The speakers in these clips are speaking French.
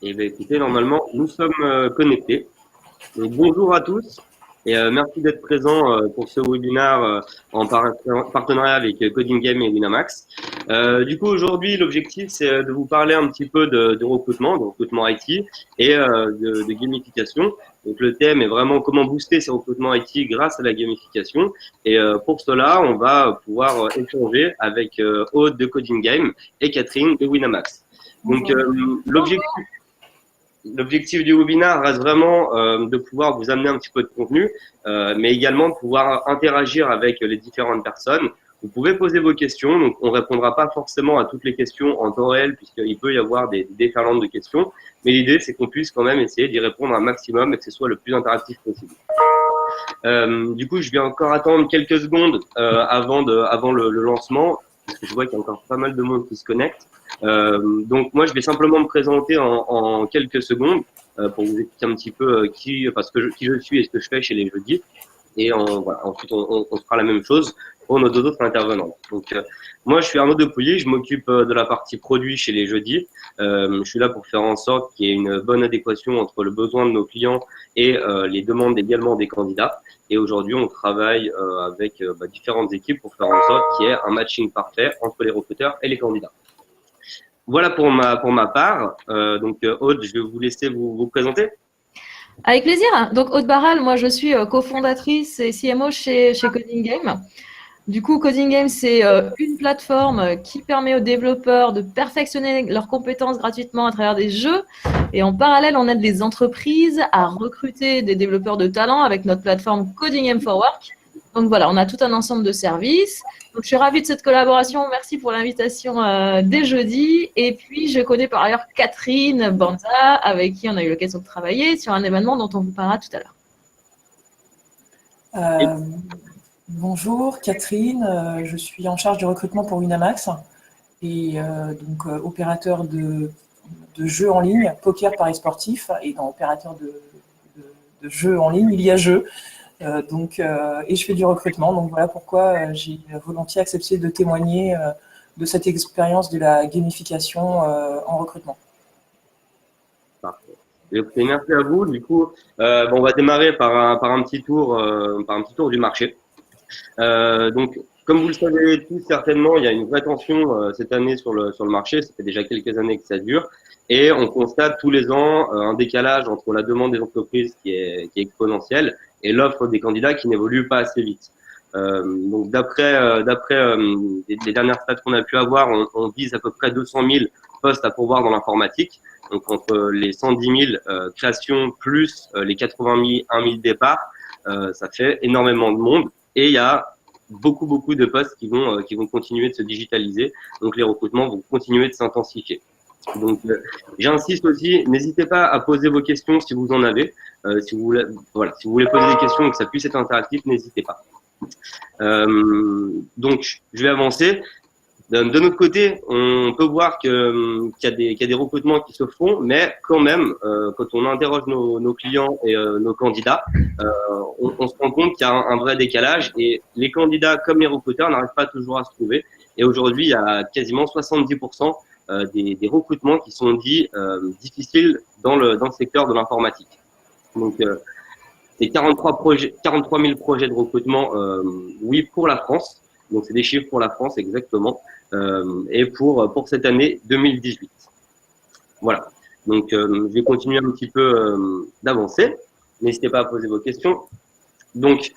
Eh bien, écoutez, normalement, nous sommes connectés. Donc, bonjour à tous et merci d'être présents pour ce webinaire en partenariat avec Coding Game et Winamax. Du coup, aujourd'hui, l'objectif, c'est de vous parler un petit peu de recrutement, de recrutement IT et de gamification. Donc, le thème est vraiment comment booster ces recrutements IT grâce à la gamification. Et pour cela, on va pouvoir échanger avec Aude de Coding Game et Catherine de Winamax. Donc, Bonjour. l'objectif du webinaire reste vraiment de pouvoir vous amener un petit peu de contenu, mais également de pouvoir interagir avec les différentes personnes. Vous pouvez poser vos questions, donc on répondra pas forcément à toutes les questions en temps réel puisqu'il peut y avoir des déferlantes de questions, mais l'idée c'est qu'on puisse quand même essayer d'y répondre un maximum et que ce soit le plus interactif possible. Du coup, je vais encore attendre quelques secondes avant le lancement, parce que je vois qu'il y a encore pas mal de monde qui se connecte. Donc moi, je vais simplement me présenter en quelques secondes pour vous expliquer un petit peu qui je suis et ce que je fais chez les jeudis. Et voilà, ensuite, on se fera la même chose pour nos deux autres intervenants. Donc, moi, je suis Arnaud Depuyer, je m'occupe de la partie produit chez les jeudis. Je suis là pour faire en sorte qu'il y ait une bonne adéquation entre le besoin de nos clients et les demandes également des candidats. Et aujourd'hui, on travaille avec différentes équipes pour faire en sorte qu'il y ait un matching parfait entre les recruteurs et les candidats. Voilà pour ma part. Donc, Aude, je vais vous laisser vous présenter. Avec plaisir. Donc, Aude Barral, moi, je suis cofondatrice et CMO chez Coding Game. Du coup, Coding Game, c'est une plateforme qui permet aux développeurs de perfectionner leurs compétences gratuitement à travers des jeux. Et en parallèle, on aide les entreprises à recruter des développeurs de talent avec notre plateforme Coding Game for Work. Donc voilà, on a tout un ensemble de services. Donc je suis ravie de cette collaboration. Merci pour l'invitation dès jeudi. Et puis je connais par ailleurs Catherine Banza, avec qui on a eu l'occasion de travailler sur un événement dont on vous parlera tout à l'heure. Bonjour Catherine, je suis en charge du recrutement pour Winamax et donc opérateur de jeux en ligne, poker paris sportif, et dans opérateur de jeux en ligne, il y a jeu. Et je fais du recrutement, donc voilà pourquoi j'ai volontiers accepté de témoigner de cette expérience de la gamification en recrutement. Parfait. Merci à vous. Du coup, on va démarrer par un petit tour du marché. Donc, comme vous le savez tous certainement, il y a une vraie tension cette année sur le marché. Ça fait déjà quelques années que ça dure, et on constate tous les ans un décalage entre la demande des entreprises qui est exponentielle et l'offre des candidats qui n'évolue pas assez vite. Donc, d'après les dernières stats qu'on a pu avoir, on vise à peu près 200 000 postes à pourvoir dans l'informatique. Donc, entre les 110 000 créations plus les 81 000 départs, ça fait énormément de monde. Et il y a beaucoup de postes qui vont continuer de se digitaliser. Donc, les recrutements vont continuer de s'intensifier. Donc, j'insiste aussi, n'hésitez pas à poser vos questions si vous en avez. Si vous voulez poser des questions et que ça puisse être interactif, n'hésitez pas. Donc, je vais avancer. De notre côté, on peut voir qu'il y a des recrutements qui se font, mais quand même, quand on interroge nos clients et nos candidats, on se rend compte qu'il y a un vrai décalage, et les candidats comme les recruteurs n'arrivent pas toujours à se trouver. Et aujourd'hui, il y a quasiment 70% des recrutements qui sont dits difficiles dans le secteur de l'informatique. Donc, c'est 43 000 projets de recrutement, oui, pour la France. Donc, c'est des chiffres pour la France, exactement. Et pour cette année 2018. Voilà. Donc, je vais continuer un petit peu d'avancer. N'hésitez pas à poser vos questions. Donc,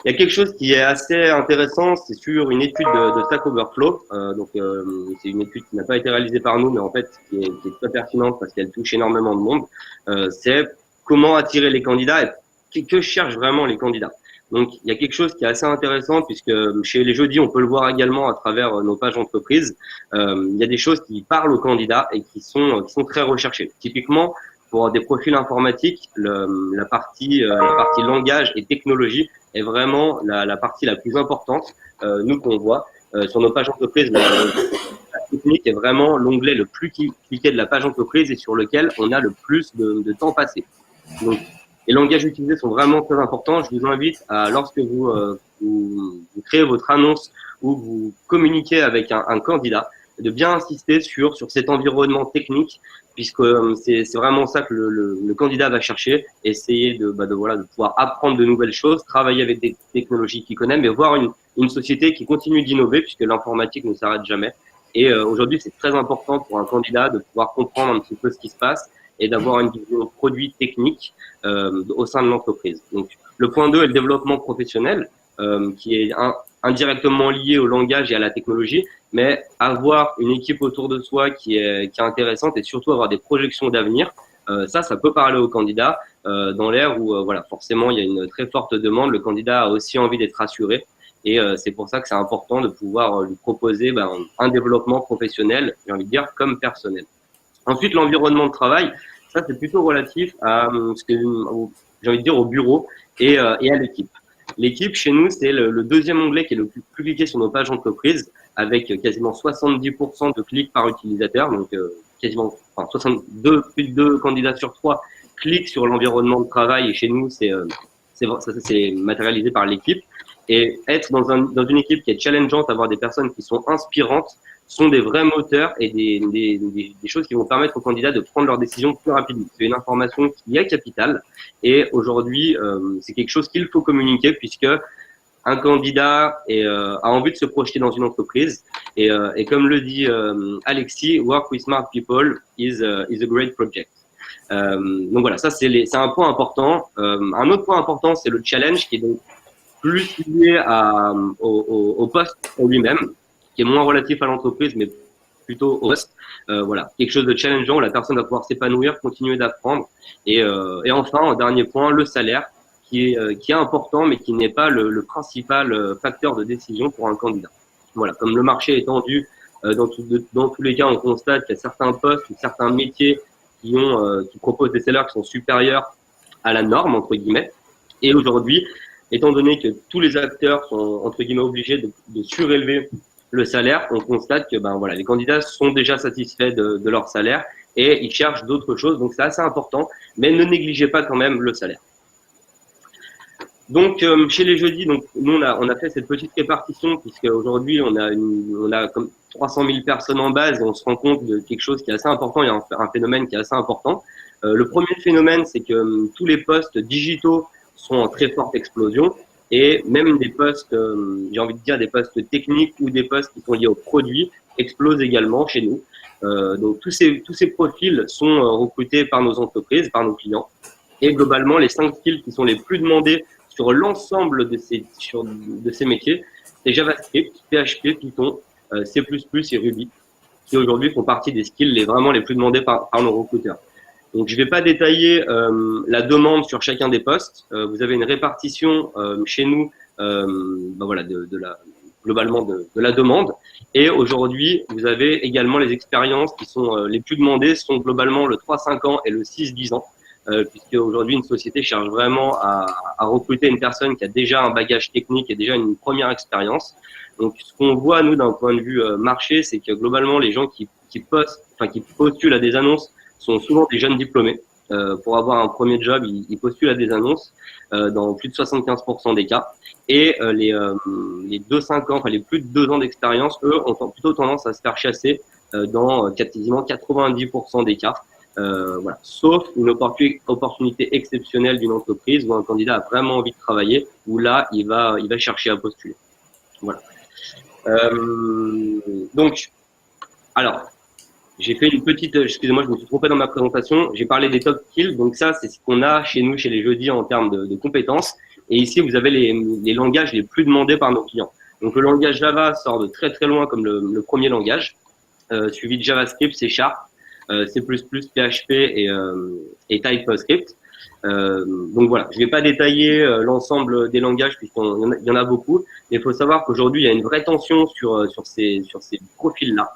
il y a quelque chose qui est assez intéressant, c'est sur une étude de Stack Overflow. C'est une étude qui n'a pas été réalisée par nous, mais en fait qui est très pertinente parce qu'elle touche énormément de monde. C'est comment attirer les candidats et que cherchent vraiment les candidats. Donc, il y a quelque chose qui est assez intéressant puisque chez les jeudis, on peut le voir également à travers nos pages d'entreprise. Il y a des choses qui parlent aux candidats et qui sont très recherchées. Typiquement, pour des profils informatiques, la partie langage et technologie est vraiment la partie la plus importante, nous, qu'on voit. Sur nos pages d'entreprise, la technique est vraiment l'onglet le plus cliqué de la page d'entreprise et sur lequel on a le plus de temps passé. Donc, les langages utilisés sont vraiment très importants. Je vous invite à, lorsque vous créez votre annonce ou vous communiquez avec un candidat, de bien insister sur cet environnement technique, puisque c'est vraiment ça que le candidat va chercher, essayer de pouvoir apprendre de nouvelles choses, travailler avec des technologies qu'il connaît, mais voir une société qui continue d'innover, puisque l'informatique ne s'arrête jamais. Et aujourd'hui, c'est très important pour un candidat de pouvoir comprendre un petit peu ce qui se passe et d'avoir une vision produit technique au sein de l'entreprise. Donc, le point 2 est le développement professionnel, qui est indirectement lié au langage et à la technologie, mais avoir une équipe autour de soi qui est intéressante et surtout avoir des projections d'avenir, ça peut parler au candidat dans l'ère où voilà, forcément il y a une très forte demande. Le candidat a aussi envie d'être rassuré et c'est pour ça que c'est important de pouvoir lui proposer un développement professionnel, j'ai envie de dire, comme personnel. Ensuite, l'environnement de travail, ça c'est plutôt relatif à ce que j'ai envie de dire au bureau et à l'équipe. L'équipe, chez nous, c'est le deuxième onglet qui est le plus cliqué sur nos pages d'entreprise, avec quasiment 70% de clics par utilisateur. Donc, plus de 2 candidats sur 3 cliquent sur l'environnement de travail. Et chez nous, c'est matérialisé par l'équipe. Et être dans une équipe qui est challengeante, avoir des personnes qui sont inspirantes, sont des vrais moteurs et des choses qui vont permettre aux candidats de prendre leurs décisions plus rapidement. C'est une information qui est capitale et aujourd'hui, c'est quelque chose qu'il faut communiquer puisque un candidat a envie de se projeter dans une entreprise et comme le dit Alexis, work with smart people is a great project. Donc voilà, ça c'est un point important. Un autre point important, c'est le challenge qui est donc plus lié au poste en lui-même, qui est moins relatif à l'entreprise, mais plutôt au poste. Voilà, quelque chose de challengeant où la personne va pouvoir s'épanouir, continuer d'apprendre. Et enfin, en dernier point, le salaire, qui est important, mais qui n'est pas le principal facteur de décision pour un candidat. Voilà, comme le marché est tendu, dans tous les cas, on constate qu'il y a certains postes ou certains métiers qui proposent des salaires qui sont supérieurs à la norme, entre guillemets. Et aujourd'hui, étant donné que tous les acteurs sont, entre guillemets, obligés de surélever le salaire, on constate que les candidats sont déjà satisfaits de leur salaire et ils cherchent d'autres choses. Donc, c'est assez important, mais ne négligez pas quand même le salaire. Donc, chez les jeudis, donc nous on a fait cette petite répartition puisque aujourd'hui on a comme 300 000 personnes en base et on se rend compte de quelque chose qui est assez important. Il y a un phénomène qui est assez important. Le premier phénomène, c'est que tous les postes digitaux sont en très forte explosion et même des postes, j'ai envie de dire des postes techniques ou des postes qui sont liés aux produits explosent également chez nous. Donc tous ces profils sont recrutés par nos entreprises, par nos clients. Et globalement, les 5 skills qui sont les plus demandés sur l'ensemble de ces métiers, c'est JavaScript, PHP, Python, C++ et Ruby, qui aujourd'hui font partie des skills vraiment les plus demandés par nos recruteurs. Donc, je ne vais pas détailler la demande sur chacun des postes. Vous avez une répartition chez nous, globalement de la demande. Et aujourd'hui, vous avez également les expériences qui sont les plus demandées, sont globalement le 3-5 ans et le 6-10 ans. Puisque aujourd'hui une société cherche vraiment à recruter une personne qui a déjà un bagage technique et déjà une première expérience. Donc ce qu'on voit nous d'un point de vue marché, c'est que globalement les gens qui postulent à des annonces sont souvent des jeunes diplômés. Pour avoir un premier job, ils postulent à des annonces dans plus de 75% des cas. Et les 2-5 ans, les plus de 2 ans d'expérience, eux, ont plutôt tendance à se faire chasser dans quasiment 90% des cas. Voilà. Sauf une opportunité exceptionnelle d'une entreprise où un candidat a vraiment envie de travailler, où là, il va chercher à postuler. Voilà. Donc, alors, j'ai fait une petite, excusez-moi, je me suis trompé dans ma présentation. J'ai parlé des top skills. Donc ça, c'est ce qu'on a chez nous, chez les jeudis en termes de compétences. Et ici, vous avez les langages les plus demandés par nos clients. Donc le langage Java sort de très très loin comme le premier langage, suivi de JavaScript, C#. C++, PHP et TypeScript. Donc voilà, je ne vais pas détailler l'ensemble des langages puisqu'il y en a beaucoup, mais il faut savoir qu'aujourd'hui il y a une vraie tension sur ces profils-là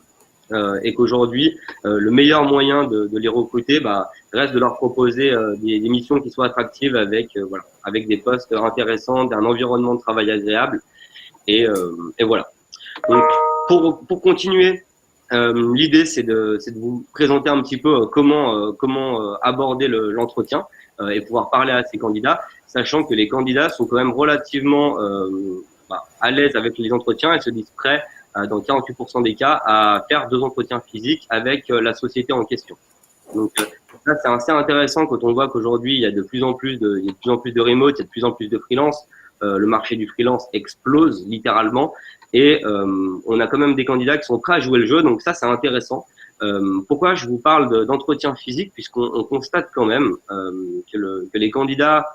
et qu'aujourd'hui le meilleur moyen de les recruter reste de leur proposer des missions qui soient attractives avec des postes intéressants, un environnement de travail agréable et voilà. Donc pour continuer. L'idée, c'est de vous présenter un petit peu comment aborder l'entretien et pouvoir parler à ces candidats, sachant que les candidats sont quand même relativement à l'aise avec les entretiens et se disent prêts dans 48% des cas, à faire 2 entretiens physiques avec la société en question. Donc là, c'est assez intéressant quand on voit qu'aujourd'hui, il y a de plus en plus de remote, il y a de plus en plus de freelance. Le marché du freelance explose littéralement et on a quand même des candidats qui sont prêts à jouer le jeu. Donc ça, c'est intéressant. Pourquoi je vous parle d'entretien physique, puisqu'on constate quand même que les candidats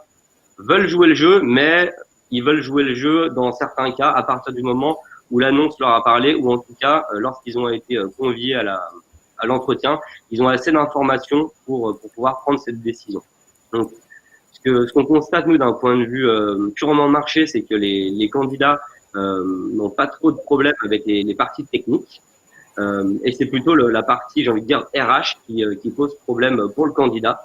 veulent jouer le jeu, mais ils veulent jouer le jeu dans certains cas à partir du moment où l'annonce leur a parlé, ou en tout cas lorsqu'ils ont été conviés à l'entretien, ils ont assez d'informations pour pouvoir prendre cette décision. Donc, ce qu'on constate nous d'un point de vue purement marché, c'est que les candidats n'ont pas trop de problèmes avec les parties techniques. Et c'est plutôt la partie, j'ai envie de dire, RH qui pose problème pour le candidat,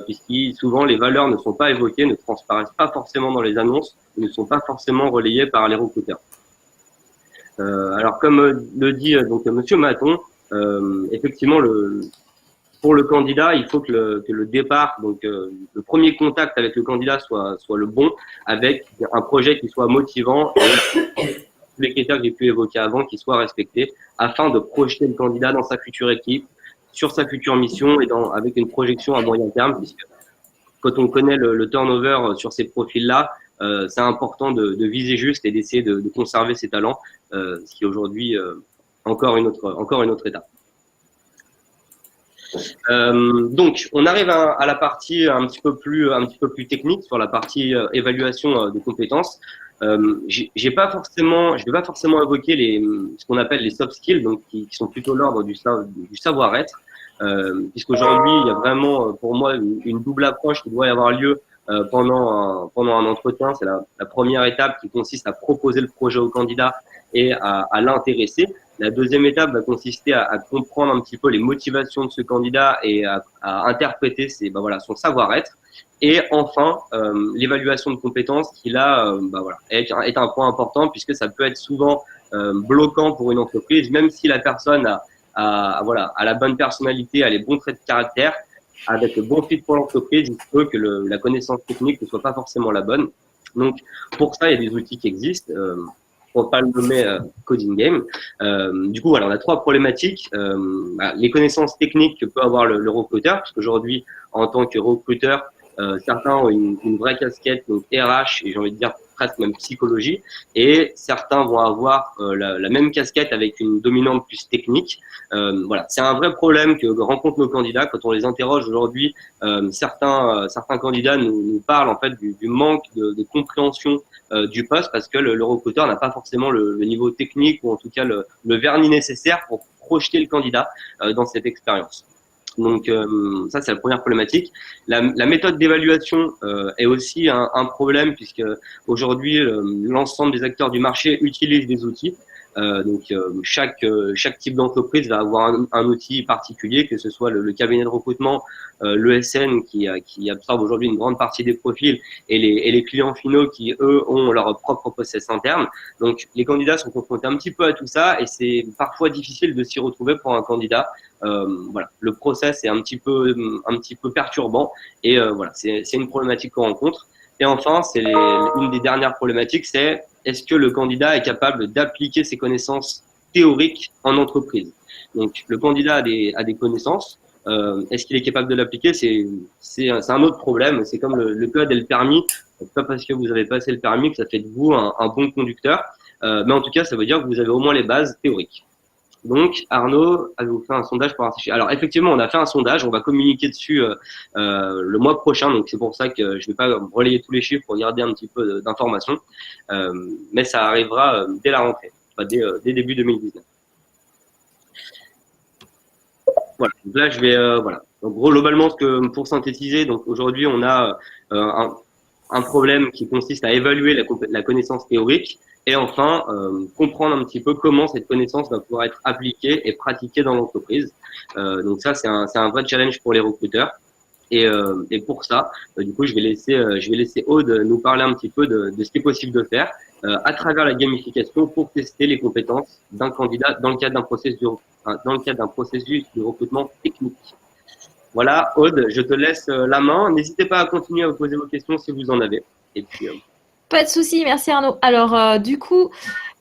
puisque souvent les valeurs ne sont pas évoquées, ne transparaissent pas forcément dans les annonces, ne sont pas forcément relayées par les recruteurs. Alors comme le dit donc Monsieur Maton, effectivement pour le candidat, il faut que le départ, donc le premier contact avec le candidat soit le bon, avec un projet qui soit motivant et tous les critères que j'ai pu évoquer avant qui soient respectés, afin de projeter le candidat dans sa future équipe, sur sa future mission et avec une projection à moyen terme, puisque quand on connaît le turnover sur ces profils-là, c'est important de viser juste et d'essayer de conserver ses talents, ce qui est aujourd'hui encore une autre étape. Donc, on arrive à la partie un petit peu plus technique, sur la partie évaluation de compétences. Je vais pas forcément évoquer ce qu'on appelle les soft skills, donc qui sont plutôt l'ordre du savoir-être, puisqu'aujourd'hui il y a vraiment pour moi une double approche qui doit y avoir lieu pendant un entretien. C'est la première étape qui consiste à proposer le projet au candidat et à l'intéresser. La deuxième étape va consister à comprendre un petit peu les motivations de ce candidat et à interpréter son savoir-être. Et enfin, l'évaluation de compétences qui là est un point important, puisque ça peut être souvent bloquant pour une entreprise, même si la personne a la bonne personnalité, a les bons traits de caractère, avec le bon fit pour l'entreprise, il se peut que la connaissance technique ne soit pas forcément la bonne. Donc pour ça, il y a des outils qui existent. On va pas le nommer Coding Game. Du coup, voilà, on a 3 problématiques. Les connaissances techniques que peut avoir le recruteur, parce qu'aujourd'hui, en tant que recruteur, certains ont une vraie casquette, donc RH, et j'ai envie de dire presque même psychologie, et certains vont avoir la même casquette avec une dominante plus technique. Voilà, c'est un vrai problème que rencontrent nos candidats quand on les interroge aujourd'hui. Certains candidats nous parlent en fait du manque de compréhension du poste, parce que le recruteur n'a pas forcément le niveau technique, ou en tout cas le vernis nécessaire pour projeter le candidat dans cette expérience. Donc ça, c'est la première problématique. La méthode d'évaluation est aussi un problème, puisque aujourd'hui l'ensemble des acteurs du marché utilisent des outils. Chaque type d'entreprise va avoir un outil particulier, que ce soit le cabinet de recrutement, l'ESN qui absorbe aujourd'hui une grande partie des profils, et les clients finaux qui eux ont leur propre process interne. Donc les candidats sont confrontés un petit peu à tout ça, et c'est parfois difficile de s'y retrouver pour un candidat. Le process est un petit peu perturbant, et c'est une problématique qu'on rencontre. Et enfin, c'est une des dernières problématiques, c'est est-ce que le candidat est capable d'appliquer ses connaissances théoriques en entreprise. Donc le candidat a des connaissances, est-ce qu'il est capable de l'appliquer, c'est un autre problème. C'est comme le code et le permis. C'est pas parce que vous avez passé le permis que ça fait de vous un bon conducteur, mais en tout cas ça veut dire que vous avez au moins les bases théoriques. Donc, Arnaud, avez-vous fait un sondage pour réfléchir? Alors, effectivement, on a fait un sondage, on va communiquer dessus le mois prochain, donc c'est pour ça que je ne vais pas relayer tous les chiffres pour garder un petit peu d'informations, mais ça arrivera dès la rentrée, dès début 2019. Voilà, donc là, je vais, Donc, globalement, pour synthétiser, donc aujourd'hui, on a un problème qui consiste à évaluer la connaissance théorique, et enfin, comprendre un petit peu comment cette connaissance va pouvoir être appliquée et pratiquée dans l'entreprise. Donc ça, c'est un vrai challenge pour les recruteurs. Et pour ça, du coup, je vais laisser Aude nous parler un petit peu de ce qui est possible de faire à travers la gamification pour tester les compétences d'un candidat dans le cadre d'un processus de recrutement technique. Voilà, Aude, je te laisse la main. N'hésitez pas à continuer à vous poser vos questions si vous en avez. Et puis, Pas de souci, merci Arnaud. Alors, du coup,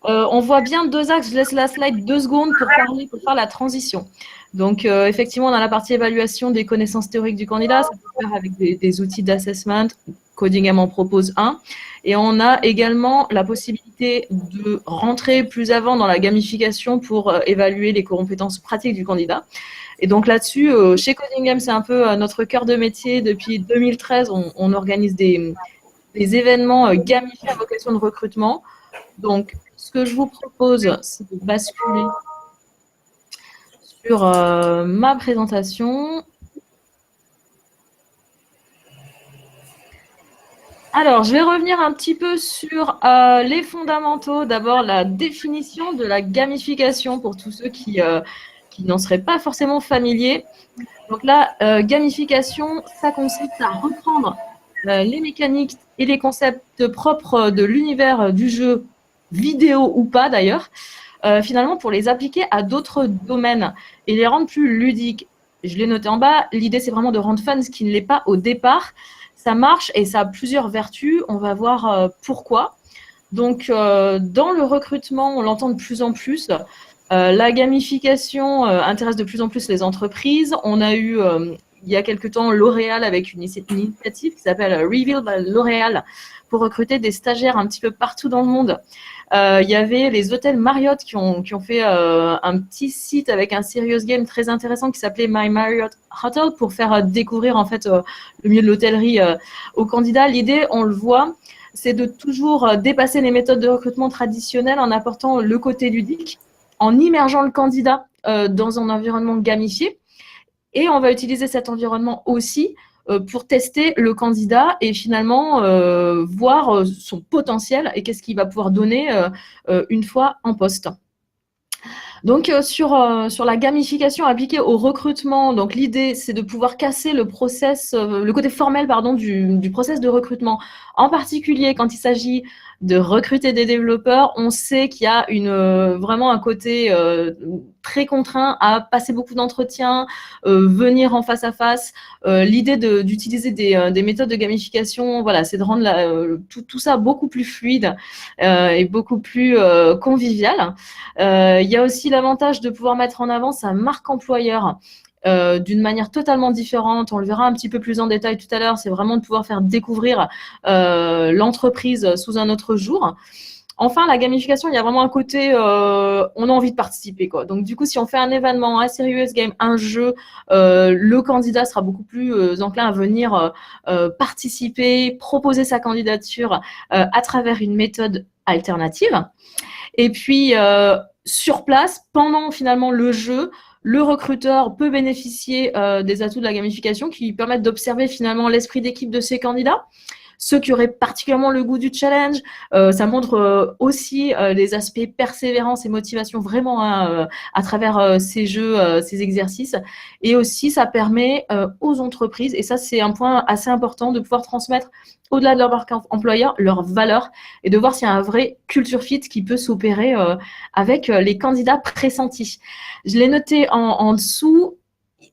On voit bien deux axes. Je laisse la slide 2 secondes pour parler, pour faire la transition. Donc, effectivement, on a la partie évaluation des connaissances théoriques du candidat. Ça peut se faire avec des outils d'assessment. Codingham en propose un. Et on a également la possibilité de rentrer plus avant dans la gamification pour évaluer les compétences pratiques du candidat. Et donc là-dessus, chez Codingham, c'est un peu notre cœur de métier. Depuis 2013, on organise des événements gamifiés à vocation de recrutement. Donc, ce que je vous propose, c'est de basculer sur ma présentation. Alors, je vais revenir un petit peu sur les fondamentaux. D'abord, la définition de la gamification pour tous ceux qui n'en seraient pas forcément familiers. Donc là, gamification, ça consiste à reprendre les mécaniques et les concepts propres de l'univers du jeu, vidéo ou pas d'ailleurs, finalement pour les appliquer à d'autres domaines et les rendre plus ludiques. Je l'ai noté en bas, l'idée c'est vraiment de rendre fun ce qui ne l'est pas au départ. Ça marche et ça a plusieurs vertus, on va voir pourquoi. Donc dans le recrutement, on l'entend de plus en plus, la gamification intéresse de plus en plus les entreprises. On a eu il y a quelque temps L'Oréal avec une initiative qui s'appelle Reveal by L'Oréal pour recruter des stagiaires un petit peu partout dans le monde. Il y avait les hôtels Marriott qui ont fait un petit site avec un serious game très intéressant qui s'appelait My Marriott Hotel pour faire découvrir en fait le milieu de l'hôtellerie aux candidats. L'idée, on le voit, c'est de toujours dépasser les méthodes de recrutement traditionnelles en apportant le côté ludique, en immergeant le candidat dans un environnement gamifié. Et on va utiliser cet environnement aussi pour tester le candidat et finalement voir son potentiel et qu'est-ce qu'il va pouvoir donner une fois en poste. Donc, sur la gamification appliquée au recrutement, donc l'idée, c'est de pouvoir casser le process, le côté formel, pardon, du process de recrutement. En particulier, quand il s'agit de recruter des développeurs, on sait qu'il y a vraiment un côté très contraint à passer beaucoup d'entretiens, venir en face à face. L'idée d'utiliser des méthodes de gamification, voilà, c'est de rendre tout ça beaucoup plus fluide et beaucoup plus convivial. Il y a aussi l'avantage de pouvoir mettre en avant sa marque employeur d'une manière totalement différente. On le verra un petit peu plus en détail tout à l'heure. C'est vraiment de pouvoir faire découvrir l'entreprise sous un autre jour. Enfin, la gamification, il y a vraiment un côté, on a envie de participer, quoi. Donc, du coup, si on fait un événement, un serious game, un jeu, le candidat sera beaucoup plus enclin à venir participer, proposer sa candidature à travers une méthode alternative. Et puis, sur place, pendant finalement le jeu, le recruteur peut bénéficier des atouts de la gamification qui lui permettent d'observer finalement l'esprit d'équipe de ses candidats, ceux qui auraient particulièrement le goût du challenge. Ça montre aussi les aspects persévérance et motivation vraiment à travers ces jeux, ces exercices. Et aussi, ça permet aux entreprises, et ça c'est un point assez important, de pouvoir transmettre au-delà de leur marque employeur, leurs valeurs, et de voir s'il y a un vrai culture fit qui peut s'opérer avec les candidats pressentis. Je l'ai noté en dessous,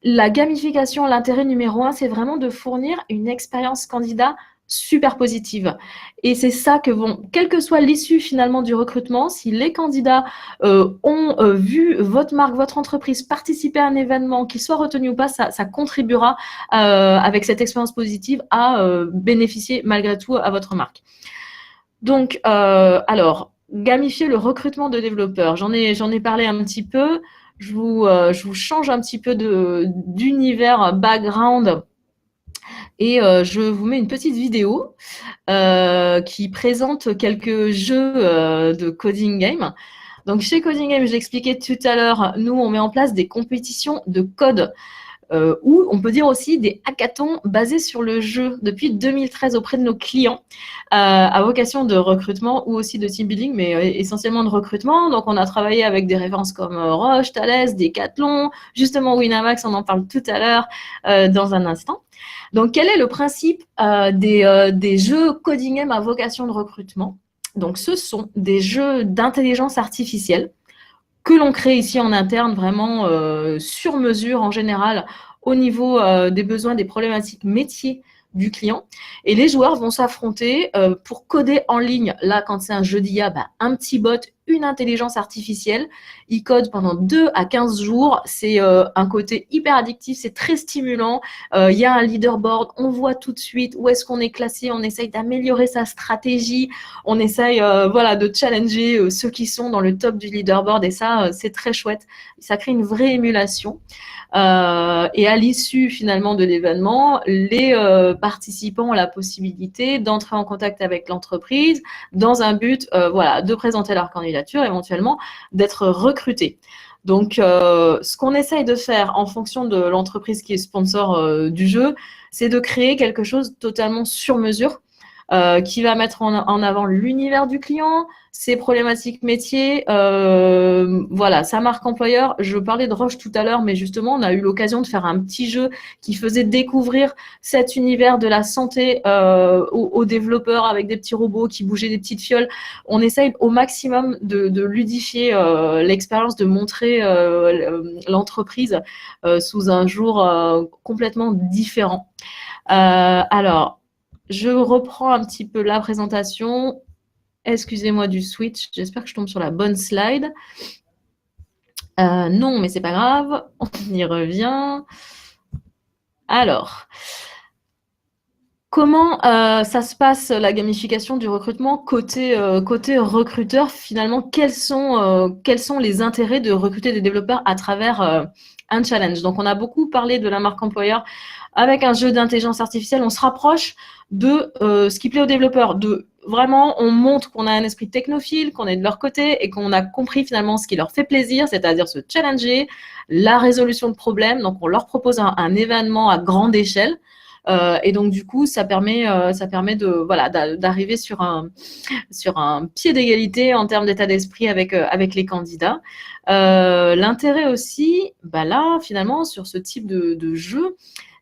la gamification, l'intérêt numéro 1, c'est vraiment de fournir une expérience candidat super positive. Et c'est ça que quelle que soit l'issue finalement du recrutement, si les candidats ont vu votre marque, votre entreprise participer à un événement, qu'il soit retenu ou pas, ça contribuera avec cette expérience positive à bénéficier malgré tout à votre marque. Donc, alors, gamifier le recrutement de développeurs, j'en ai parlé un petit peu. Je vous change un petit peu d'univers background et je vous mets une petite vidéo qui présente quelques jeux de Coding Game. Donc, chez Coding Game, je l'expliquais tout à l'heure, nous, on met en place des compétitions de code ou on peut dire aussi des hackathons basés sur le jeu depuis 2013 auprès de nos clients à vocation de recrutement ou aussi de team building, mais essentiellement de recrutement. Donc, on a travaillé avec des références comme Roche, Thales, Decathlon, justement Winamax, on en parle tout à l'heure dans un instant. Donc, quel est le principe des jeux Coding Game à vocation de recrutement? Donc, ce sont des jeux d'intelligence artificielle que l'on crée ici en interne, vraiment sur mesure en général, au niveau des besoins, des problématiques métiers du client. Et les joueurs vont s'affronter pour coder en ligne. Là, quand c'est un jeu d'IA, un petit bot, une intelligence artificielle. Ils codent pendant 2 à 15 jours. C'est un côté hyper addictif, c'est très stimulant. Il y a un leaderboard, on voit tout de suite où est-ce qu'on est classé, on essaye d'améliorer sa stratégie, on essaye de challenger ceux qui sont dans le top du leaderboard et ça, c'est très chouette. Ça crée une vraie émulation. Et à l'issue finalement de l'événement, les participants ont la possibilité d'entrer en contact avec l'entreprise dans un but de présenter leur candidature, éventuellement d'être recrutés. Donc, ce qu'on essaye de faire en fonction de l'entreprise qui est sponsor du jeu, c'est de créer quelque chose totalement sur mesure qui va mettre en avant l'univers du client, ses problématiques métiers, sa marque employeur. Je parlais de Roche tout à l'heure, mais justement, on a eu l'occasion de faire un petit jeu qui faisait découvrir cet univers de la santé aux développeurs avec des petits robots qui bougeaient des petites fioles. On essaye au maximum de ludifier l'expérience, de montrer l'entreprise sous un jour complètement différent. Alors, je reprends un petit peu la présentation. Excusez-moi du switch. J'espère que je tombe sur la bonne slide. Non, mais c'est pas grave. On y revient. Alors, comment ça se passe la gamification du recrutement côté recruteur? Finalement, quels sont les intérêts de recruter des développeurs à travers un challenge? Donc, on a beaucoup parlé de la marque employeur. Avec un jeu d'intelligence artificielle, on se rapproche de ce qui plaît aux développeurs. Vraiment, on montre qu'on a un esprit technophile, qu'on est de leur côté et qu'on a compris finalement ce qui leur fait plaisir, c'est-à-dire se challenger, la résolution de problèmes. Donc, on leur propose un événement à grande échelle. Et donc, du coup, ça permet d'arriver sur un pied d'égalité en termes d'état d'esprit avec les candidats. L'intérêt aussi, là, finalement, sur ce type de jeu,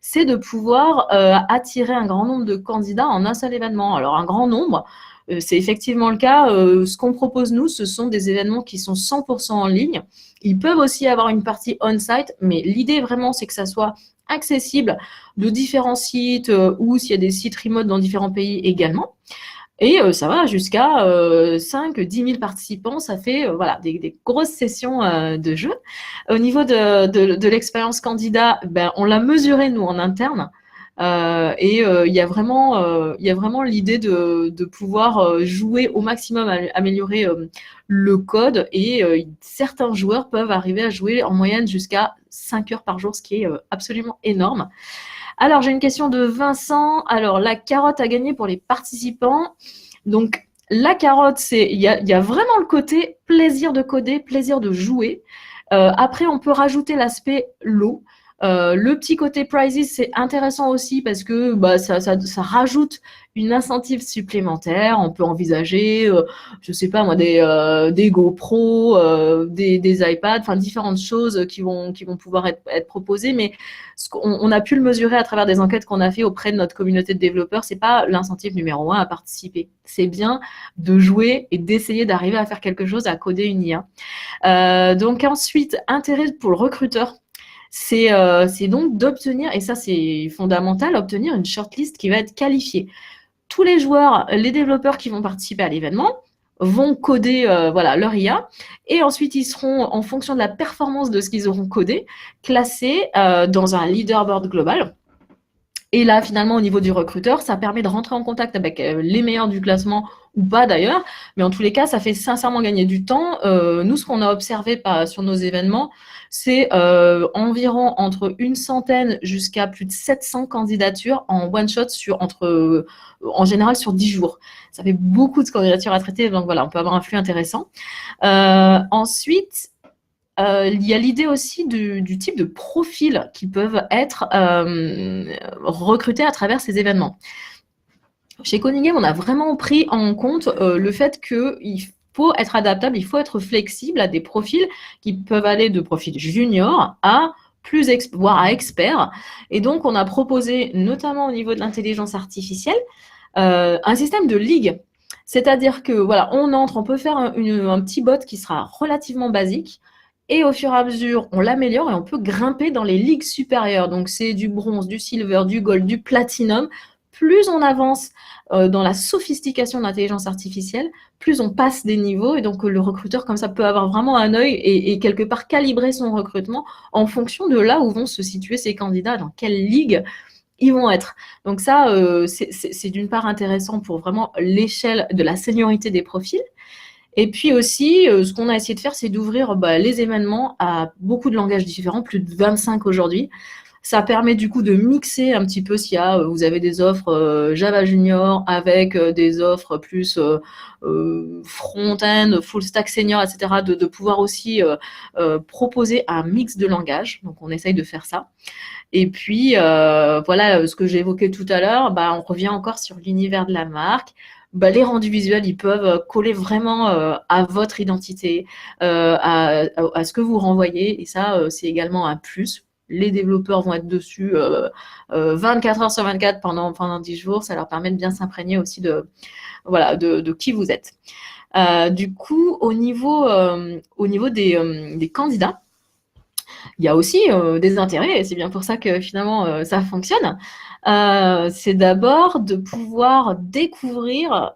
c'est de pouvoir attirer un grand nombre de candidats en un seul événement. Alors, un grand nombre, c'est effectivement le cas. Ce qu'on propose, nous, ce sont des événements qui sont 100% en ligne. Ils peuvent aussi avoir une partie on-site, mais l'idée vraiment, c'est que ça soit accessible de différents sites ou s'il y a des sites remote dans différents pays également. Et ça va jusqu'à 5-10 000 participants. Ça fait des grosses sessions de jeu. Au niveau de l'expérience candidat, on l'a mesuré, nous, en interne. Il y a vraiment l'idée de pouvoir jouer au maximum, améliorer le code. Et certains joueurs peuvent arriver à jouer en moyenne jusqu'à 5 heures par jour, ce qui est absolument énorme. Alors, j'ai une question de Vincent. Alors, la carotte à gagner pour les participants. Donc, la carotte, il y a vraiment le côté plaisir de coder, plaisir de jouer. Après, on peut rajouter l'aspect lot. Le petit côté prizes, c'est intéressant aussi parce que ça rajoute une incentive supplémentaire. On peut envisager, je sais pas moi, des GoPro, des iPads, enfin différentes choses qui vont pouvoir être proposées. Mais on a pu le mesurer à travers des enquêtes qu'on a fait auprès de notre communauté de développeurs. C'est pas l'incentive numéro 1 à participer. C'est bien de jouer et d'essayer d'arriver à faire quelque chose, à coder une IA. Donc ensuite, intérêt pour le recruteur. C'est donc d'obtenir, et ça c'est fondamental, obtenir une shortlist qui va être qualifiée. Tous les joueurs, les développeurs qui vont participer à l'événement vont coder leur IA et ensuite ils seront, en fonction de la performance de ce qu'ils auront codé, classés dans un leaderboard global. Et là, finalement, au niveau du recruteur, ça permet de rentrer en contact avec les meilleurs du classement ou pas d'ailleurs. Mais en tous les cas, ça fait sincèrement gagner du temps. Nous, ce qu'on a observé sur nos événements, c'est environ entre une centaine jusqu'à plus de 700 candidatures en one-shot en général sur 10 jours. Ça fait beaucoup de candidatures à traiter, donc voilà, on peut avoir un flux intéressant. Ensuite, il y a l'idée aussi du type de profils qui peuvent être recrutés à travers ces événements. Chez Coding Game, on a vraiment pris en compte le fait qu'il faut être adaptable, il faut être flexible à des profils qui peuvent aller de profils juniors à voire à experts. Et donc, on a proposé, notamment au niveau de l'intelligence artificielle, un système de ligue. C'est-à-dire que on peut faire un petit bot qui sera relativement basique. Et au fur et à mesure, on l'améliore et on peut grimper dans les ligues supérieures. Donc, c'est du bronze, du silver, du gold, du platinum. plus on avance dans la sophistication de l'intelligence artificielle, plus on passe des niveaux et donc le recruteur comme ça peut avoir vraiment un œil et quelque part calibrer son recrutement en fonction de là où vont se situer ces candidats, dans quelle ligue ils vont être. Donc ça, c'est d'une part intéressant pour vraiment l'échelle de la seniorité des profils. Et puis aussi, ce qu'on a essayé de faire, c'est d'ouvrir les événements à beaucoup de langages différents, plus de 25 aujourd'hui. Ça permet du coup de mixer un petit peu s'il y a, vous avez des offres Java Junior avec des offres plus front-end, full stack senior, etc., de pouvoir aussi proposer un mix de langages. Donc on essaye de faire ça. Et puis voilà, ce que j'ai évoqué tout à l'heure, on revient encore sur l'univers de la marque. Les rendus visuels, ils peuvent coller vraiment à votre identité, à ce que vous renvoyez. Et ça, c'est également un plus. Les développeurs vont être dessus 24 heures sur 24 pendant 10 jours. Ça leur permet de bien s'imprégner aussi de qui vous êtes. Du coup, au niveau des candidats, il y a aussi des intérêts, et c'est bien pour ça que finalement ça fonctionne. C'est d'abord de pouvoir découvrir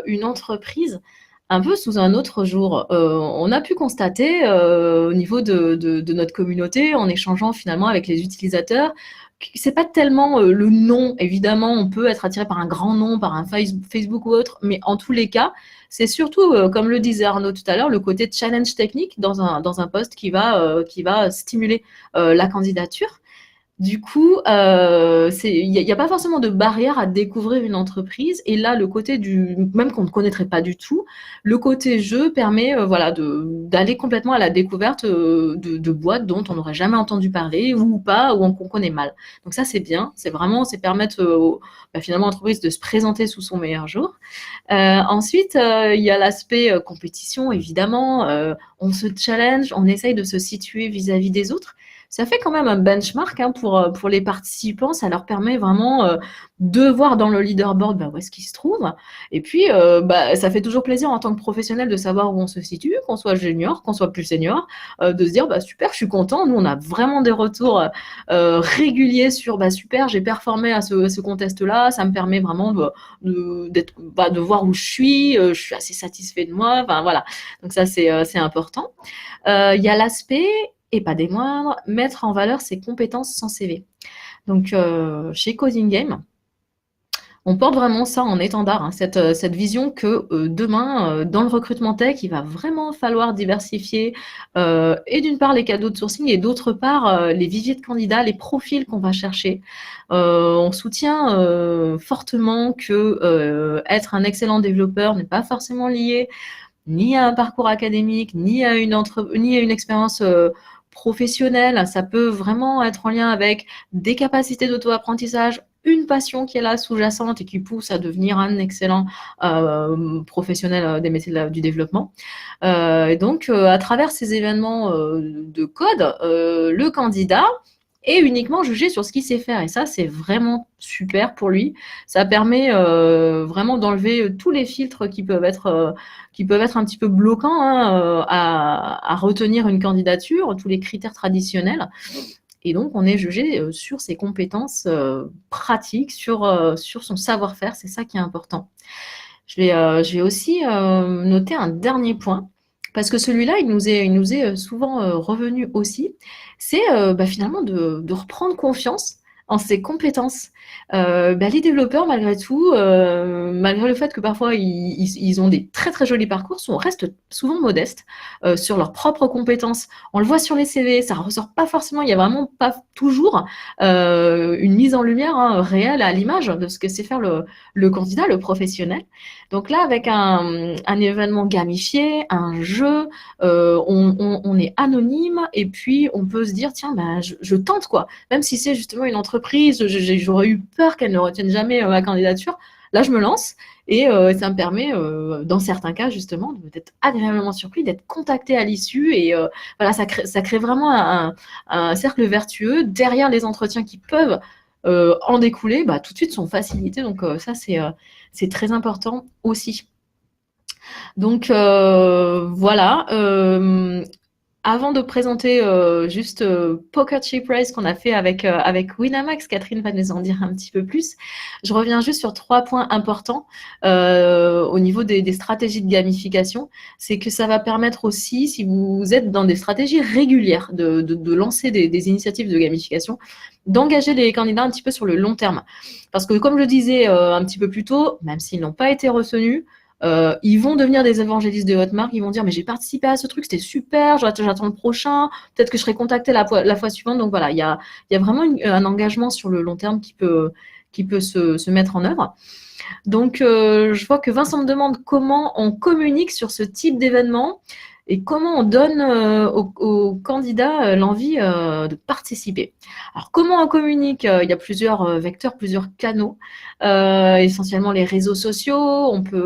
une entreprise un peu sous un autre jour. On a pu constater au niveau de notre communauté, en échangeant finalement avec les utilisateurs, que c'est pas tellement le nom. Évidemment, on peut être attiré par un grand nom, par un Facebook ou autre, mais en tous les cas, c'est surtout, comme le disait Arnaud tout à l'heure, le côté challenge technique dans un poste qui va stimuler la candidature. Du coup, il n'y a pas forcément de barrière à découvrir une entreprise. Et là, le côté même qu'on ne connaîtrait pas du tout, le côté jeu permet d'aller complètement à la découverte de boîtes dont on n'aurait jamais entendu parler ou pas, ou qu'on connaît mal. Donc ça, c'est bien. C'est permettre finalement à l'entreprise de se présenter sous son meilleur jour. Ensuite, il y a l'aspect compétition, évidemment. On se challenge, on essaye de se situer vis-à-vis des autres. Ça fait quand même un benchmark pour les participants. Ça leur permet vraiment de voir dans le leaderboard où est-ce qu'ils se trouvent. Et puis, ça fait toujours plaisir en tant que professionnel de savoir où on se situe, qu'on soit junior, qu'on soit plus senior, de se dire super, je suis content. Nous, on a vraiment des retours réguliers sur super, j'ai performé à ce contest-là. Ça me permet vraiment de voir où je suis assez satisfait de moi. Enfin, voilà. Donc ça, c'est important. Il y a l'aspect, et pas des moindres, mettre en valeur ses compétences sans CV. Donc, chez Coding Game, on porte vraiment ça en étendard, cette vision que demain, dans le recrutement tech, il va vraiment falloir diversifier et d'une part les cadeaux de sourcing et d'autre part les viviers de candidats, les profils qu'on va chercher. On soutient fortement que être un excellent développeur n'est pas forcément lié ni à un parcours académique, ni à une expérience professionnelle. Ça peut vraiment être en lien avec des capacités d'auto-apprentissage, une passion qui est là sous-jacente et qui pousse à devenir un excellent professionnel des métiers du développement. Et donc, à travers ces événements de code, le candidat est uniquement jugé sur ce qu'il sait faire. Et ça, c'est vraiment super pour lui. Ça permet vraiment d'enlever tous les filtres qui peuvent être un petit peu bloquants à retenir une candidature, tous les critères traditionnels. Et donc, on est jugé sur ses compétences pratiques, sur son savoir-faire. C'est ça qui est important. Je vais aussi noter un dernier point, parce que celui-là, il nous est souvent revenu aussi. C'est finalement de reprendre confiance en ses compétences. Les développeurs, malgré tout, malgré le fait que parfois ils ont des très très jolis parcours, restent souvent modestes sur leurs propres compétences. On le voit sur les CV, ça ressort pas forcément. Il y a vraiment pas toujours une mise en lumière réelle à l'image de ce que sait faire le candidat, le professionnel. Donc là, avec un événement gamifié, un jeu, on est anonyme et puis on peut se dire tiens, je tente quoi. Même si c'est justement une entreprise, j'aurais eu peur qu'elle ne retienne jamais ma candidature. Là, je me lance et ça me permet, dans certains cas, justement, d'être agréablement surpris, d'être contacté à l'issue. Et ça crée vraiment un cercle vertueux derrière les entretiens qui peuvent en découler. Tout de suite sont facilités. Donc, ça, c'est très important aussi. Donc, voilà. avant de présenter juste Poker Chip Race qu'on a fait avec Winamax, Catherine va nous en dire un petit peu plus. Je reviens juste sur 3 points importants au niveau des stratégies de gamification. C'est que ça va permettre aussi, si vous êtes dans des stratégies régulières, de lancer des initiatives de gamification, d'engager les candidats un petit peu sur le long terme. Parce que comme je le disais un petit peu plus tôt, même s'ils n'ont pas été retenus, ils vont devenir des évangélistes de votre marque, ils vont dire mais j'ai participé à ce truc, c'était super, j'attends le prochain, peut-être que je serai contacté la fois suivante. Donc voilà, il y a vraiment un engagement sur le long terme qui peut se mettre en œuvre. Donc je vois que Vincent me demande comment on communique sur ce type d'événement et comment on donne aux candidats l'envie de participer. Alors, comment on communique? Il y a plusieurs vecteurs, plusieurs canaux, essentiellement les réseaux sociaux. On peut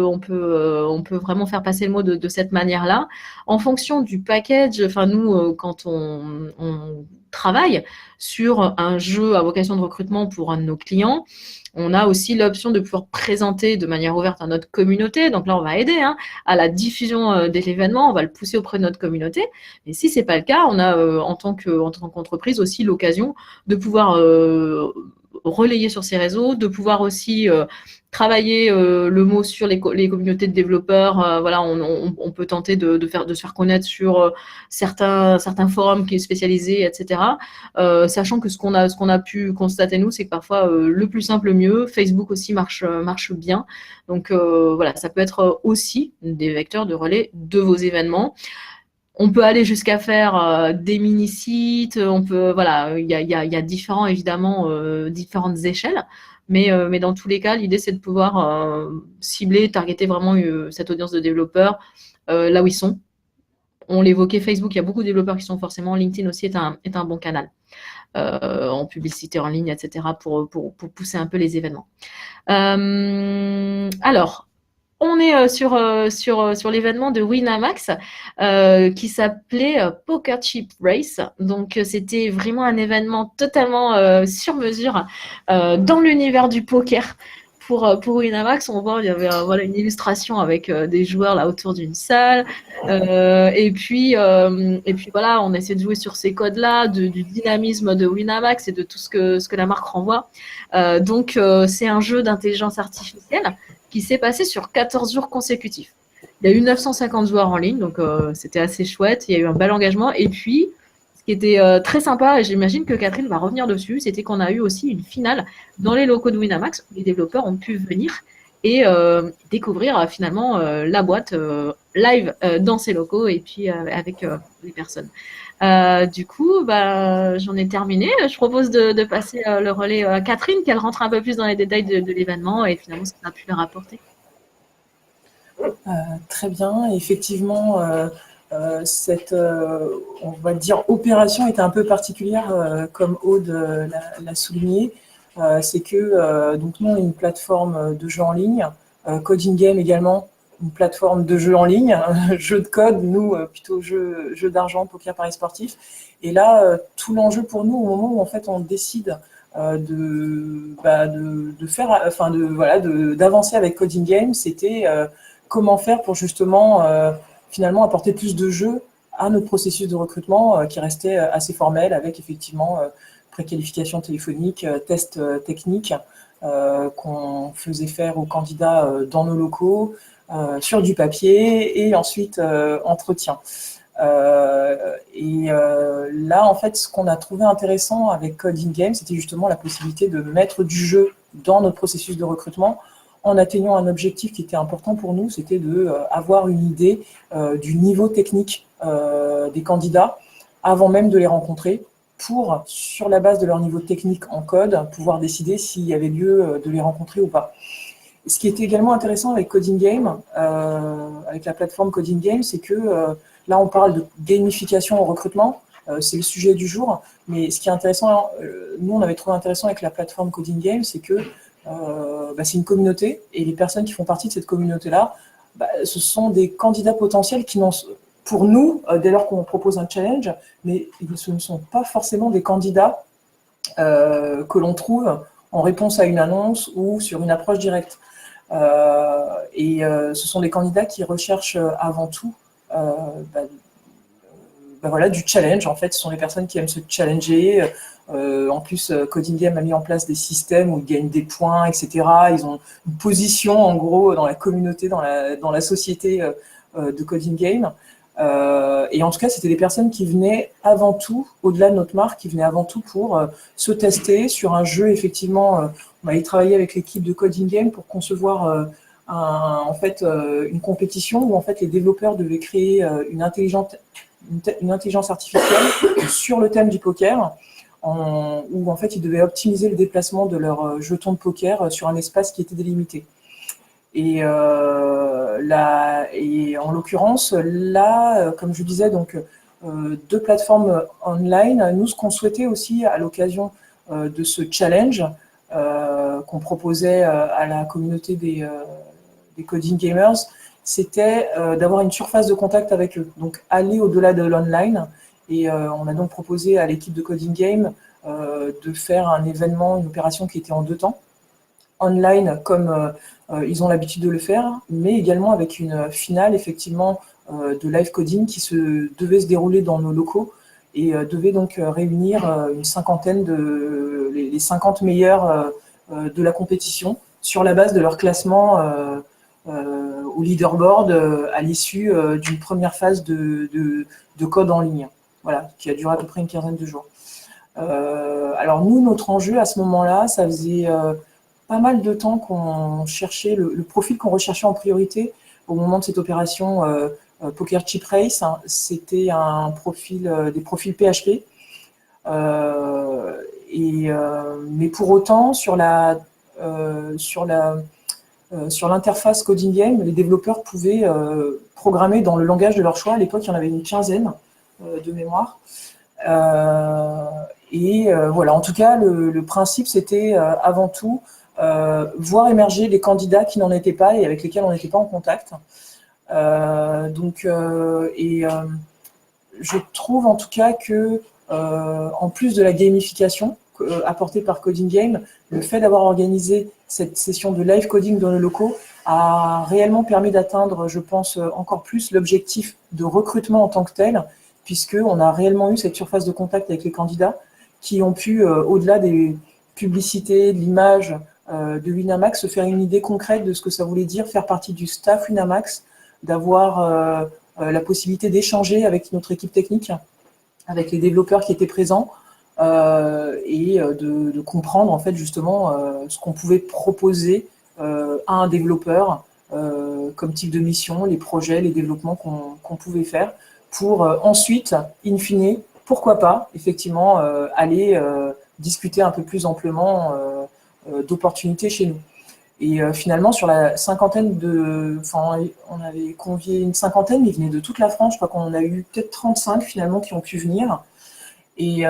vraiment faire passer le mot de cette manière-là. En fonction du package, enfin nous, quand on travaille sur un jeu à vocation de recrutement pour un de nos clients, on a aussi l'option de pouvoir présenter de manière ouverte à notre communauté. Donc là, on va aider à la diffusion de l'événement, on va le pousser auprès de notre communauté. Et si ce n'est pas le cas, on a en tant qu'entreprise aussi l'occasion de pouvoir relayer sur ces réseaux, de pouvoir aussi travailler le mot sur les communautés de développeurs. Voilà, on peut tenter de se faire connaître sur certains forums qui sont spécialisés, etc. Sachant que ce qu'on a pu constater nous, c'est que parfois le plus simple, le mieux. Facebook aussi marche bien. Donc voilà, ça peut être aussi des vecteurs de relais de vos événements. On peut aller jusqu'à faire des mini-sites, voilà, il y a différentes échelles, mais dans tous les cas, l'idée c'est de pouvoir cibler, targeter vraiment cette audience de développeurs là où ils sont. On l'évoquait, Facebook, il y a beaucoup de développeurs qui sont forcément, LinkedIn aussi est un bon canal en publicité en ligne, etc. pour pousser un peu les événements. Alors, on est sur l'événement de Winamax qui s'appelait Poker Chip Race. Donc, c'était vraiment un événement totalement sur mesure dans l'univers du poker. Pour Winamax, on voit il y avait voilà, une illustration avec des joueurs là autour d'une salle. Et puis voilà, on essaie de jouer sur ces codes-là, du dynamisme de Winamax et de tout ce que la marque renvoie. Donc, c'est un jeu d'intelligence artificielle qui s'est passé sur 14 jours consécutifs. Il y a eu 950 joueurs en ligne, donc c'était assez chouette. Il y a eu un bel engagement. Et puis, ce qui était très sympa, et j'imagine que Catherine va revenir dessus, c'était qu'on a eu aussi une finale dans les locaux de Winamax où les développeurs ont pu venir et découvrir finalement la boîte live dans ces locaux et puis avec les personnes. Du coup, j'en ai terminé. Je propose de passer le relais à Catherine, qu'elle rentre un peu plus dans les détails de l'événement et finalement ce qu'on a pu leur apporter. Très bien. Effectivement, cette, on va dire, opération était un peu particulière, comme Aude l'a souligné. C'est que donc nous, on est une plateforme de jeux en ligne, Coding Game également, une plateforme de jeux en ligne, jeu de code, nous plutôt jeu d'argent, poker paris sportif. Et là, tout l'enjeu pour nous, au moment où en fait on décide d'avancer avec Coding Game, c'était comment faire pour justement finalement apporter plus de jeux à notre processus de recrutement qui restait assez formel avec effectivement préqualification téléphonique, tests techniques qu'on faisait faire aux candidats dans nos locaux, sur du papier et ensuite entretien. Là, en fait, ce qu'on a trouvé intéressant avec Coding Game, c'était justement la possibilité de mettre du jeu dans notre processus de recrutement en atteignant un objectif qui était important pour nous, c'était d'avoir une idée du niveau technique des candidats avant même de les rencontrer pour, sur la base de leur niveau technique en code, pouvoir décider s'il y avait lieu de les rencontrer ou pas. Ce qui était également intéressant avec Coding Game, avec la plateforme Coding Game, c'est que là, on parle de gamification au recrutement, c'est le sujet du jour, mais ce qui est intéressant, nous, on avait trouvé intéressant avec la plateforme Coding Game, c'est que c'est une communauté, et les personnes qui font partie de cette communauté-là, ce sont des candidats potentiels qui n'ont, pour nous, dès lors qu'on propose un challenge, mais ce ne sont pas forcément des candidats que l'on trouve en réponse à une annonce ou sur une approche directe. Ce sont des candidats qui recherchent avant tout voilà, du challenge. En fait, ce sont les personnes qui aiment se challenger. En plus, Coding Game a mis en place des systèmes où ils gagnent des points, etc. Ils ont une position, en gros, dans la communauté, dans la société de Coding Game. Et en tout cas, c'était des personnes qui venaient avant tout, au-delà de notre marque, qui venaient avant tout pour se tester sur un jeu. Effectivement, on avait travaillé avec l'équipe de Coding Game pour concevoir en fait, une compétition où en fait, les développeurs devaient créer une intelligence artificielle sur le thème du poker, où en fait, ils devaient optimiser le déplacement de leurs jetons de poker sur un espace qui était délimité. Et en l'occurrence, là, comme je disais, donc, deux plateformes online. Nous, ce qu'on souhaitait aussi à l'occasion de ce challenge qu'on proposait à la communauté des Coding Gamers, c'était d'avoir une surface de contact avec eux. Donc, aller au-delà de l'online. Et on a donc proposé à l'équipe de Coding Game de faire un événement, une opération qui était en 2 temps. Online, comme ils ont l'habitude de le faire, mais également avec une finale, effectivement, de live coding qui devait se dérouler dans nos locaux et devait donc réunir une cinquantaine les 50 meilleurs de la compétition sur la base de leur classement au leaderboard à l'issue d'une première phase de code en ligne, voilà, qui a duré à peu près une quinzaine de jours. Alors nous, notre enjeu à ce moment-là, ça faisait pas mal de temps qu'on cherchait le profil qu'on recherchait en priorité au moment de cette opération Poker Chip Race. Hein, c'était des profils PHP. Mais pour autant, sur l'interface Coding Game, les développeurs pouvaient programmer dans le langage de leur choix. À l'époque, il y en avait une quinzaine de mémoire. Voilà, en tout cas, le principe, c'était avant tout voir émerger les candidats qui n'en étaient pas et avec lesquels on n'était pas en contact. Je trouve en tout cas que, en plus de la gamification apportée par Coding Game, le fait d'avoir organisé cette session de live coding dans les locaux a réellement permis d'atteindre, je pense, encore plus l'objectif de recrutement en tant que tel, puisqu'on a réellement eu cette surface de contact avec les candidats qui ont pu, au-delà des publicités, de l'image de Winamax, se faire une idée concrète de ce que ça voulait dire faire partie du staff Winamax, d'avoir la possibilité d'échanger avec notre équipe technique, avec les développeurs qui étaient présents, et de comprendre en fait justement ce qu'on pouvait proposer à un développeur comme type de mission, les projets, les développements qu'on pouvait faire pour ensuite, in fine, pourquoi pas, effectivement, aller discuter un peu plus amplement d'opportunités chez nous. Et finalement, sur la cinquantaine on avait convié une cinquantaine, mais ils venaient de toute la France. Je crois qu'on en a eu peut-être 35 finalement qui ont pu venir. Et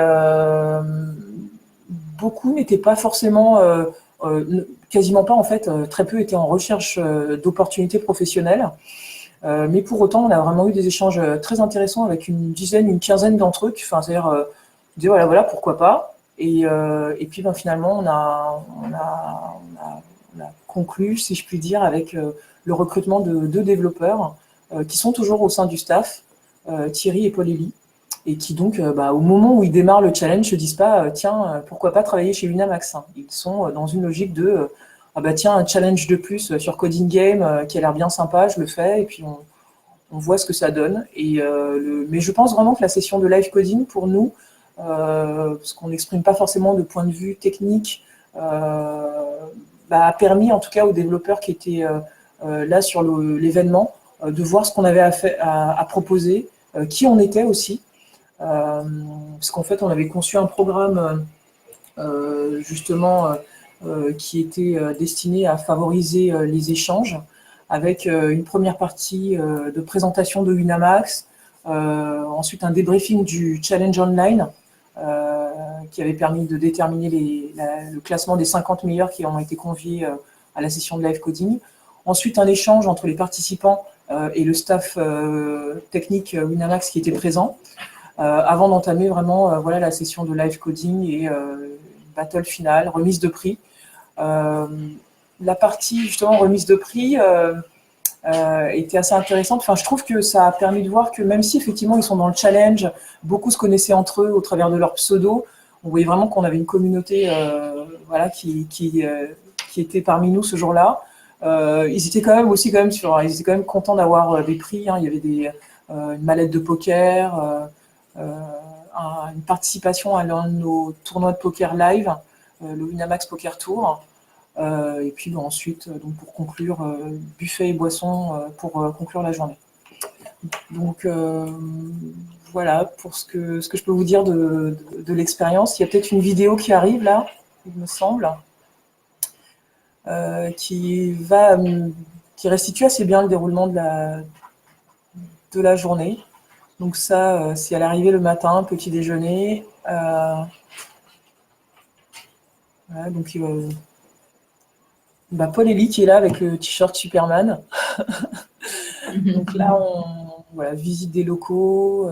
beaucoup n'étaient pas forcément, quasiment pas en fait, très peu étaient en recherche d'opportunités professionnelles. Mais pour autant, on a vraiment eu des échanges très intéressants avec une quinzaine d'entre eux. C'est-à-dire, disaient voilà, pourquoi pas. Et puis finalement, on a conclu, si je puis dire, avec le recrutement de 2 développeurs qui sont toujours au sein du staff, Thierry et Paul-Élie, et qui donc, au moment où ils démarrent le challenge, ne se disent pas tiens, pourquoi pas travailler chez Winamax, hein. Ils sont dans une logique de tiens, un challenge de plus sur Coding Game qui a l'air bien sympa, je le fais, et puis on voit ce que ça donne. Mais je pense vraiment que la session de live coding, pour nous, parce qu'on n'exprime pas forcément de point de vue technique, a permis en tout cas aux développeurs qui étaient là sur l'événement de voir ce qu'on avait à proposer, qui on était aussi, parce qu'en fait on avait conçu un programme justement qui était destiné à favoriser les échanges avec une première partie de présentation de Winamax, ensuite un débriefing du challenge online qui avait permis de déterminer le classement des 50 meilleurs qui ont été conviés à la session de live coding. Ensuite, un échange entre les participants et le staff technique Winamax qui était présent, avant d'entamer vraiment la session de live coding et battle finale, remise de prix. La partie justement remise de prix, était assez intéressante. Enfin, je trouve que ça a permis de voir que même si effectivement ils sont dans le challenge, beaucoup se connaissaient entre eux au travers de leur pseudo, on voyait vraiment qu'on avait une communauté voilà, qui était parmi nous ce jour-là. Ils étaient quand même aussi ils étaient quand même contents d'avoir des prix. Hein. Il y avait une mallette de poker, une participation à l'un de nos tournois de poker live, le Winamax Poker Tour. Et puis ensuite, donc pour conclure, buffet et boissons pour conclure la journée. Donc voilà pour ce que je peux vous dire de l'expérience. Il y a peut-être une vidéo qui arrive là, il me semble, qui restitue assez bien le déroulement de la journée. Donc ça, c'est à l'arrivée le matin, petit déjeuner. Voilà, donc Paul Elie qui est là avec le t-shirt Superman. Donc là, on visite des locaux.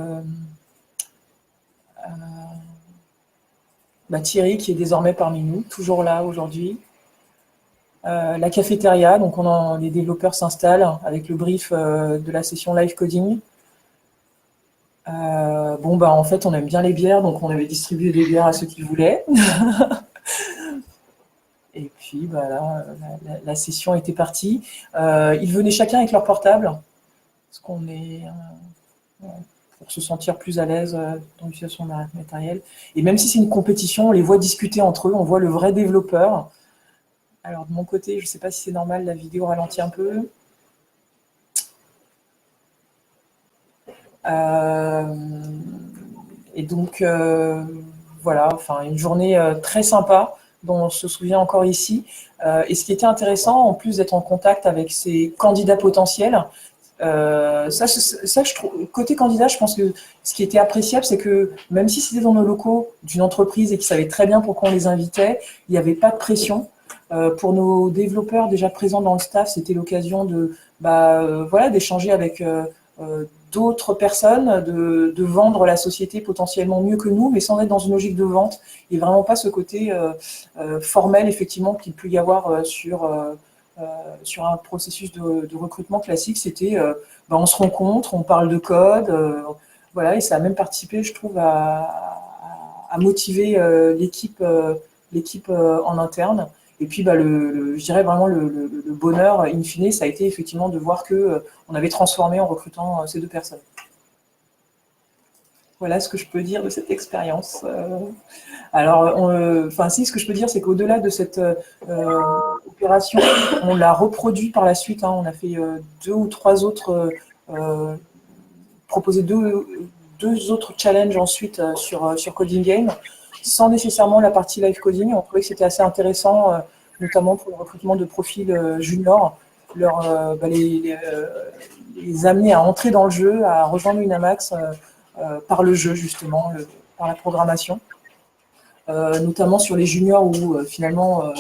Thierry qui est désormais parmi nous, toujours là aujourd'hui. La cafétéria, donc les développeurs s'installent avec le brief de la session live coding. En fait, on aime bien les bières, donc on avait distribué des bières à ceux qui voulaient. Et puis, la session était partie. Ils venaient chacun avec leur portable, parce qu'on est pour se sentir plus à l'aise dans l'utilisation matérielle. Et même si c'est une compétition, on les voit discuter entre eux, on voit le vrai développeur. Alors, de mon côté, je ne sais pas si c'est normal, la vidéo ralentit un peu. Et donc, voilà, enfin, une journée très sympa dont on se souvient encore ici. Et ce qui était intéressant, en plus d'être en contact avec ces candidats potentiels, je trouve, côté candidat, je pense que ce qui était appréciable, c'est que même si c'était dans nos locaux d'une entreprise et qu'ils savaient très bien pourquoi on les invitait, il n'y avait pas de pression. Pour nos développeurs déjà présents dans le staff, c'était l'occasion d'échanger avec d'autres personnes, de vendre la société potentiellement mieux que nous, mais sans être dans une logique de vente, et vraiment pas ce côté formel, effectivement, qu'il peut y avoir sur un processus de recrutement classique. C'était, on se rencontre, on parle de code, voilà, et ça a même participé, je trouve, à motiver l'équipe en interne. Et puis, je dirais vraiment le bonheur, in fine, ça a été effectivement de voir qu'on avait transformé en recrutant ces deux personnes. Voilà ce que je peux dire de cette expérience. Alors, ce que je peux dire, c'est qu'au-delà de cette opération, on l'a reproduit par la suite. Hein, on a fait proposé deux autres challenges ensuite sur Coding Game, sans nécessairement la partie live coding. On trouvait que c'était assez intéressant, notamment pour le recrutement de profils juniors, les amener à entrer dans le jeu, à rejoindre Winamax par le jeu, justement, par la programmation. Notamment sur les juniors où finalement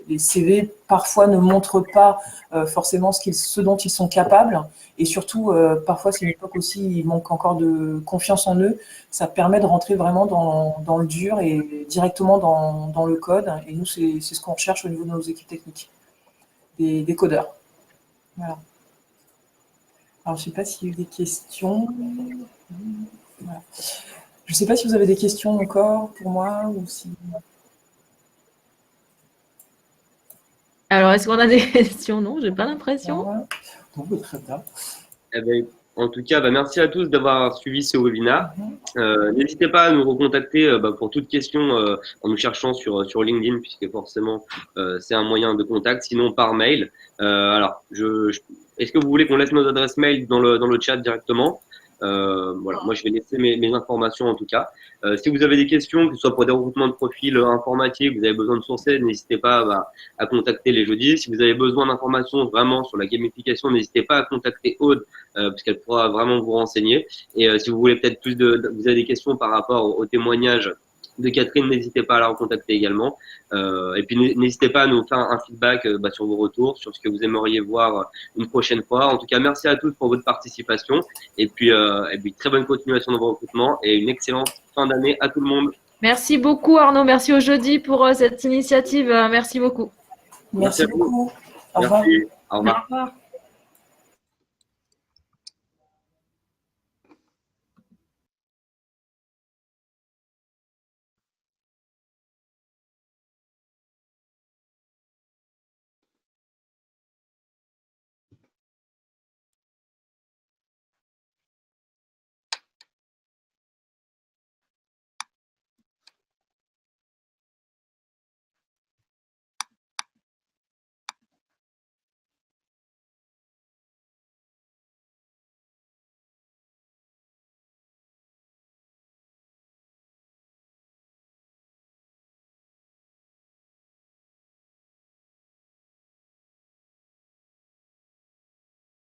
les CV parfois ne montrent pas forcément ce dont ils sont capables, et surtout parfois c'est une époque aussi il manque encore de confiance en eux. Ça permet de rentrer vraiment dans le dur et directement dans le code, et nous c'est ce qu'on recherche au niveau de nos équipes techniques, des codeurs. Voilà. Alors je ne sais pas s'il y a eu des questions. Voilà. Je ne sais pas si vous avez des questions encore pour moi ou si. Alors, est-ce qu'on a des questions? Non, j'ai pas l'impression. Bon, très bien. Eh ben, en tout cas, merci à tous d'avoir suivi ce webinaire. N'hésitez pas à nous recontacter pour toute question en nous cherchant sur LinkedIn, puisque forcément c'est un moyen de contact, sinon par mail. Alors, est-ce que vous voulez qu'on laisse nos adresses mail dans le chat directement? Voilà, moi je vais laisser mes informations en tout cas. Si vous avez des questions, que ce soit pour des recrutements de profils informatiques, vous avez besoin de sourcer, n'hésitez pas à contacter les jeudis. Si vous avez besoin d'informations vraiment sur la gamification, n'hésitez pas à contacter Aude, puisqu'elle pourra vraiment vous renseigner. Et si vous voulez peut-être vous avez des questions par rapport au témoignage de Catherine, n'hésitez pas à la recontacter également. Et puis n'hésitez pas à nous faire un feedback sur vos retours, sur ce que vous aimeriez voir une prochaine fois. En tout cas, merci à tous pour votre participation. Et puis très bonne continuation dans vos recrutements et une excellente fin d'année à tout le monde. Merci beaucoup Arnaud, merci au jeudi pour cette initiative. Merci beaucoup. Merci beaucoup. Au revoir. Au revoir.